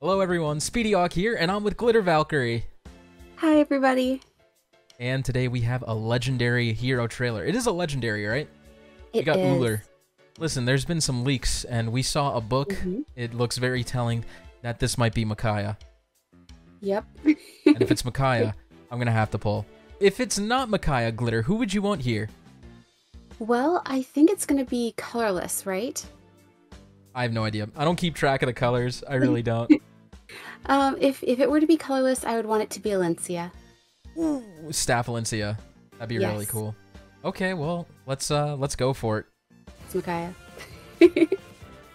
Hello everyone, SpeedyHawk here, and I'm with Glitter Valkyrie. Hi everybody. And today we have a legendary hero trailer. It is a legendary, right? We got Uller. Listen, there's been some leaks, and we saw a book. It looks very telling that this might be Micaiah. Yep. And if it's Micaiah, I'm gonna have to pull. If it's not Micaiah, Glitter, who would you want here? Well, I think it's going to be colorless, right? I have no idea. I don't keep track of the colors. I really don't. If it were to be colorless, I would want it to be Alencia. Ooh, Staff Valencia. That'd be really cool. Okay, well, let's go for it. It's Micaiah.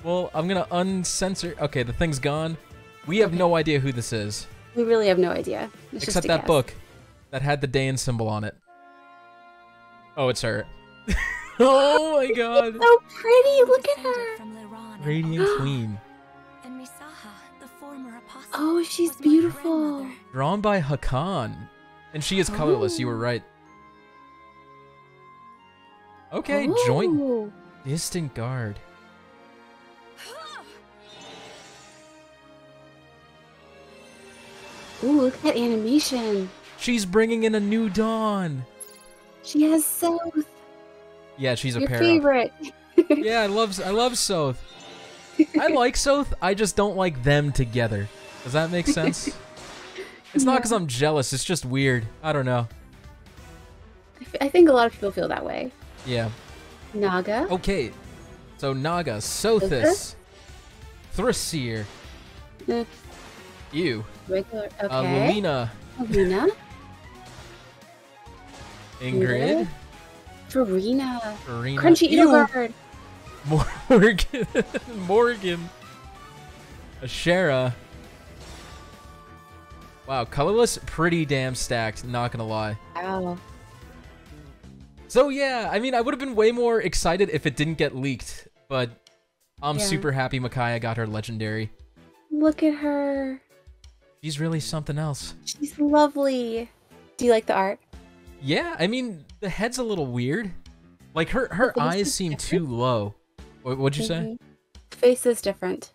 Well, I'm gonna uncensor. Okay, the thing's gone. We have no idea who this is. We really have no idea. It's except just a that guess. book that had the Dayan symbol on it. Oh, it's her. Oh my god. So pretty. Look at her. Radiant Queen. Oh, she's beautiful. Drawn by Hakan. And she is colorless, you were right. Okay, joint distant guard. Ooh, look at that animation. She's bringing in a new dawn. She has South. Yeah, she's a Your pair favorite. Yeah, I love Soth. I like Soth, I just don't like them together. Does that make sense? It's not because I'm jealous, it's just weird. I don't know. I think a lot of people feel that way. Yeah. Naga. Okay. So Naga, Sothis, Thraseer. Ew. Regular. Okay. Lulina. Lulina. Ingrid. Farina. Farina. Crunchy Edelgard. Morgan. Morgan. Ashera. Wow, colorless, pretty damn stacked, not gonna lie. Wow. So yeah, I mean, I would have been way more excited if it didn't get leaked, but I'm super happy Micaiah got her legendary. Look at her. She's really something else. She's lovely. Do you like the art? Yeah, I mean, the head's a little weird. Like, her eyes seem too low. What'd you say? Face is different.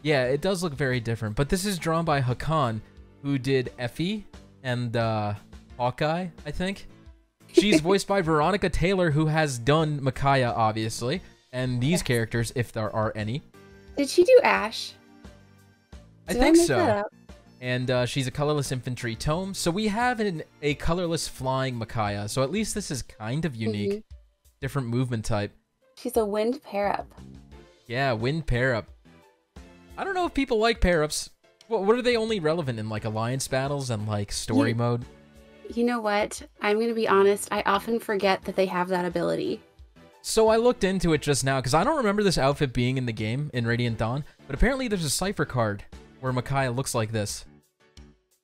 Yeah, it does look very different. But this is drawn by Hakan, who did Effie and Hawkeye, I think. She's voiced by Veronica Taylor, who has done Micaiah, obviously, and these characters, if there are any. Did she do Ash? I think so. And she's a colorless infantry tome, so we have a colorless flying Micaiah, so at least this is kind of unique. Different movement type. She's a wind pair-up. Yeah, wind pair-up. I don't know if people like pair-ups. What are they only relevant in, like, alliance battles and, like, story mode? You know what? I'm going to be honest. I often forget that they have that ability. So I looked into it just now, because I don't remember this outfit being in the game, in Radiant Dawn, but apparently there's a cipher card where Micaiah looks like this.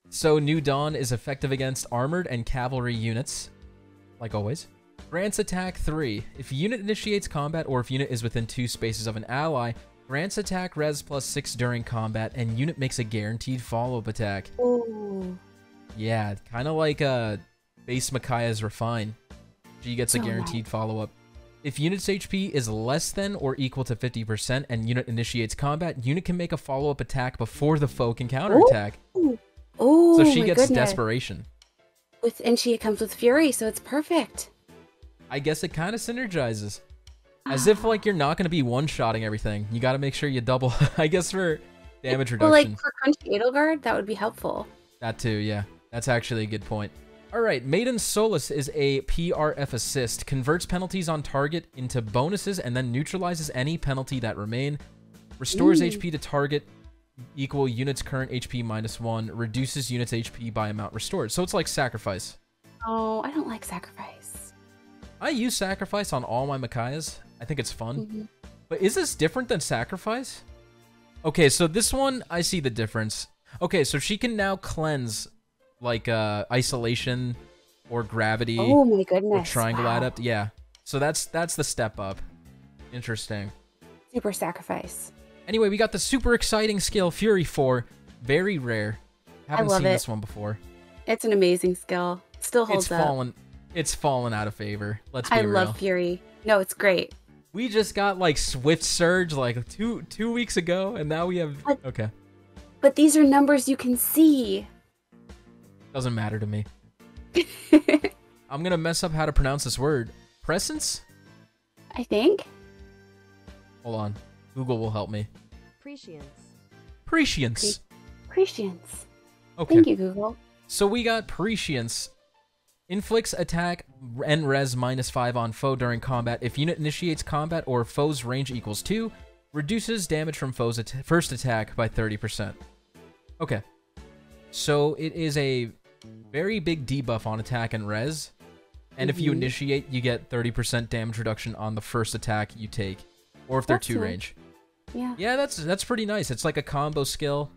So New Dawn is effective against armored and cavalry units, like always. Grants attack 3. If a unit initiates combat or if unit is within 2 spaces of an ally, grants attack res +6 during combat, and unit makes a guaranteed follow-up attack. Ooh. Yeah, kind of like base Micaiah's Refine. She gets a guaranteed follow-up. If unit's HP is less than or equal to 50% and unit initiates combat, unit can make a follow-up attack before the foe can counterattack. Oh, so she gets desperation. And she comes with Fury, so it's perfect. I guess it kind of synergizes. As if, like, you're not going to be one-shotting everything. You got to make sure you double, I guess, for damage reduction. Well, like, for Crunchy Edelgard, that would be helpful. That too, yeah. That's actually a good point. Alright, Maiden Solace is a PRF assist. Converts penalties on target into bonuses and then neutralizes any penalty that remain. Restores HP to target equal unit's current HP -1. Reduces unit's HP by amount restored. So it's like Sacrifice. Oh, I don't like Sacrifice. I use Sacrifice on all my Micaiahs. I think it's fun. But is this different than Sacrifice? Okay, so this one, I see the difference. Okay, so she can now cleanse, like, Isolation or Gravity. Oh my goodness. Or Triangle Adept. Yeah. So that's the step up. Interesting. Super Sacrifice. Anyway, we got the super exciting skill, Fury 4. Very rare. Haven't seen this one before. It's an amazing skill. Still holds up. It's fallen out of favor. Let's be real. I love Fury. No, it's great. We just got, like, Swift Surge, like, two weeks ago, and now we have... Okay. But these are numbers you can see. Doesn't matter to me. I'm gonna mess up how to pronounce this word. Prescience? I think. Hold on. Google will help me. Prescience. Prescience. Prescience. Okay. Thank you, Google. So we got Prescience. Inflicts attack and res -5 on foe during combat. If unit initiates combat or foe's range equals 2, reduces damage from foe's first attack by 30%. Okay. So it is a very big debuff on attack and res. And if you initiate, you get 30% damage reduction on the first attack you take. Or if they're 2 range. Yeah. Yeah, that's pretty nice. It's like a combo skill.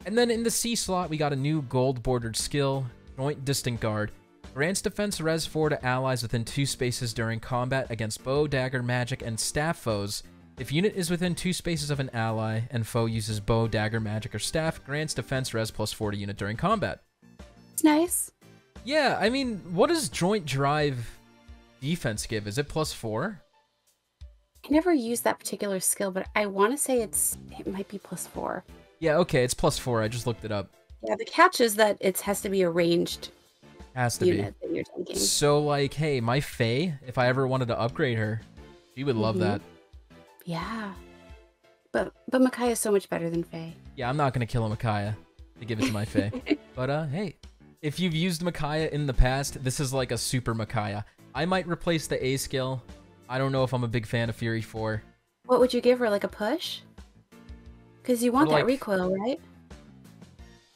And then in the C slot, we got a new gold bordered skill, Joint Distant Guard. Grants defense res 4 to allies within 2 spaces during combat against bow, dagger, magic, and staff foes. If unit is within 2 spaces of an ally and foe uses bow, dagger, magic, or staff, grants defense res +4 to unit during combat. It's nice. Yeah, I mean, what does Joint Drive defense give? Is it +4? I never used that particular skill, but I want to say it might be +4. Yeah, okay, it's +4. I just looked it up. Yeah, the catch is that it has to be a ranged Has to unit that you're taking. So, like, hey, my Fae, if I ever wanted to upgrade her, she would love that. Yeah. But Micaiah is so much better than Faye. Yeah, I'm not going to kill a Micaiah to give it to my Fae. But, hey, if you've used Micaiah in the past, this is like a super Micaiah. I might replace the A skill. I don't know if I'm a big fan of Fury 4. What would you give her, like a push? Because you want Or, that like, recoil, right?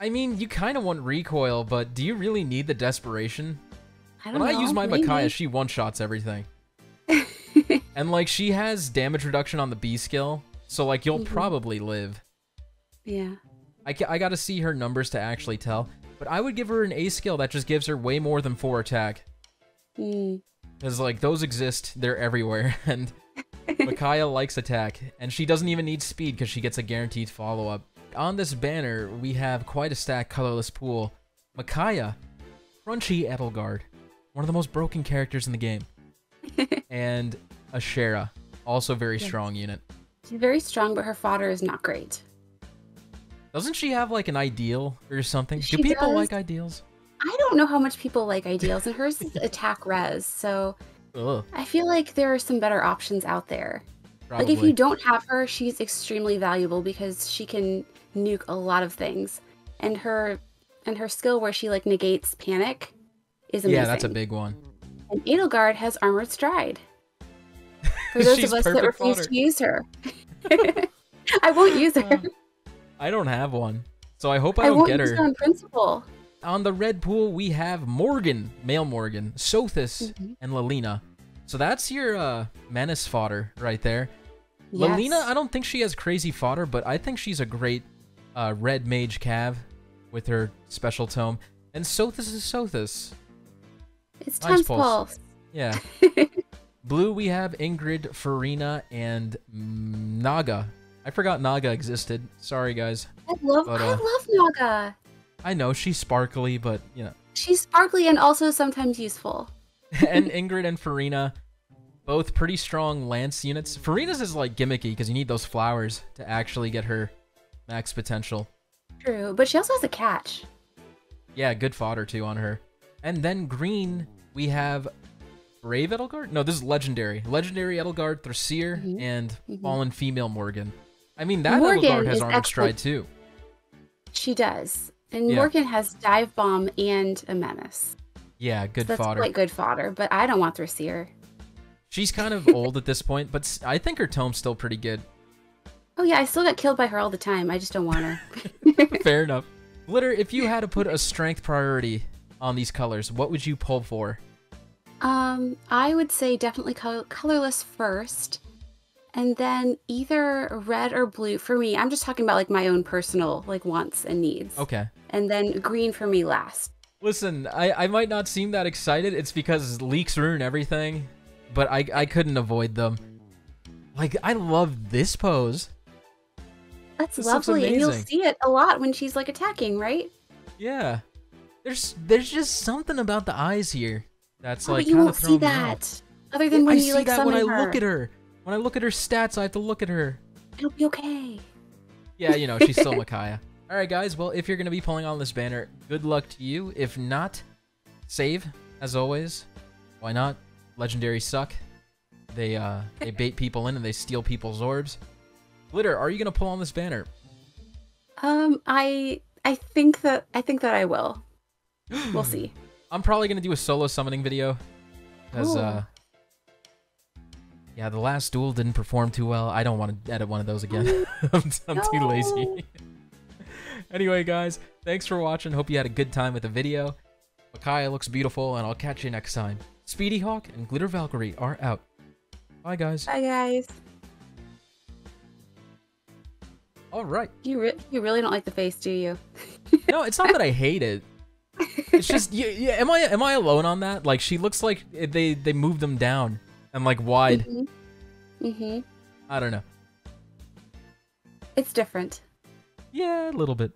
I mean, you kind of want recoil, but do you really need the desperation? I don't know. When I use my maybe. Micaiah, she one-shots everything. And, like, she has damage reduction on the B skill, so, like, you'll probably live. Yeah. I gotta see her numbers to actually tell, but I would give her an A skill that just gives her way more than 4 attack. Because, like, those exist, they're everywhere, and Micaiah likes attack, and she doesn't even need speed because she gets a guaranteed follow-up. On this banner, we have quite a stacked colorless pool. Micaiah, Crunchy Edelgard, one of the most broken characters in the game. And Ashera, also very strong unit. She's very strong, but her fodder is not great. Doesn't she have, like, an ideal or something? She Do people does. like ideals? I don't know how much people like ideals, and hers is attack res, so Ugh, I feel like there are some better options out there. probably. Like, if you don't have her, she's extremely valuable because she can nuke a lot of things. And her skill where she, like, negates panic is amazing. Yeah, that's a big one. And Edelgard has Armored Stride. For those She's of us that perfect refuse fodder. to use her. I won't use her. I don't have one, so I hope I I don't won't get use her. her on principle. On the red pool, we have Morgan, male Morgan, Sothis, and Lelina. So that's your menace fodder right there. Yes. Lelina, I don't think she has crazy fodder, but I think she's a great red mage cav with her special tome. And Sothis is Sothis. It's Nice times pulse. pulse. Yeah. Blue, we have Ingrid, Farina, and Naga. I forgot Naga existed. Sorry, guys. I love Naga. I know, she's sparkly, but, you know. She's sparkly and also sometimes useful. And Ingrid and Farina, both pretty strong lance units. Farina's is, like, gimmicky, because you need those flowers to actually get her max potential. True, but she also has a catch. Yeah, good fodder, too, on her. And then green, we have Brave Edelgard? No, this is Legendary. Legendary Edelgard, Thracier, and Fallen Female Morgan. I mean, that Morgan Edelgard has is Armored Stride, excellent. too. She does. And Yeah. Morgan has Dive Bomb and a Menace. Yeah, good So that's fodder. quite good fodder, but I don't want Thracier. She's kind of old at this point, but I think her tome's still pretty good. Oh yeah, I still get killed by her all the time. I just don't want her. Fair enough. Glitter, if you had to put a strength priority on these colors, what would you pull for? I would say definitely colorless first, and then either red or blue. For me, I'm just talking about like my own personal like wants and needs. Okay. And then green for me last. Listen, I might not seem that excited. It's because leaks ruin everything, but I couldn't avoid them. Like, I love this pose. That's This looks lovely, and you'll amazing. see it a lot when she's like attacking, right? Yeah. There's just something about the eyes here that's Oh, like but you kind won't of see throwing me that. off. Other than when I you see like that when summon I look at her. When I look at her stats, I have to look at her. It'll be okay. Yeah, you know, she's still Micaiah. Alright guys, well if you're going to be pulling on this banner, good luck to you. If not, save, as always. Why not? Legendaries suck. They bait people in and they steal people's orbs. Glitter, are you going to pull on this banner? I think that I will. We'll see. I'm probably going to do a solo summoning video. Because, yeah, the last duel didn't perform too well. I don't want to edit one of those again. I'm too lazy. Anyway, guys, thanks for watching. Hope you had a good time with the video. Micaiah looks beautiful, and I'll catch you next time. SpeedyHawk and Glitter Valkyrie are out. Bye, guys. Bye, guys. All right. You really don't like the face, do you? No, it's not that I hate it. It's just, yeah. Am I alone on that? Like, she looks like they moved them down and like wide. I don't know. It's different. Yeah, a little bit.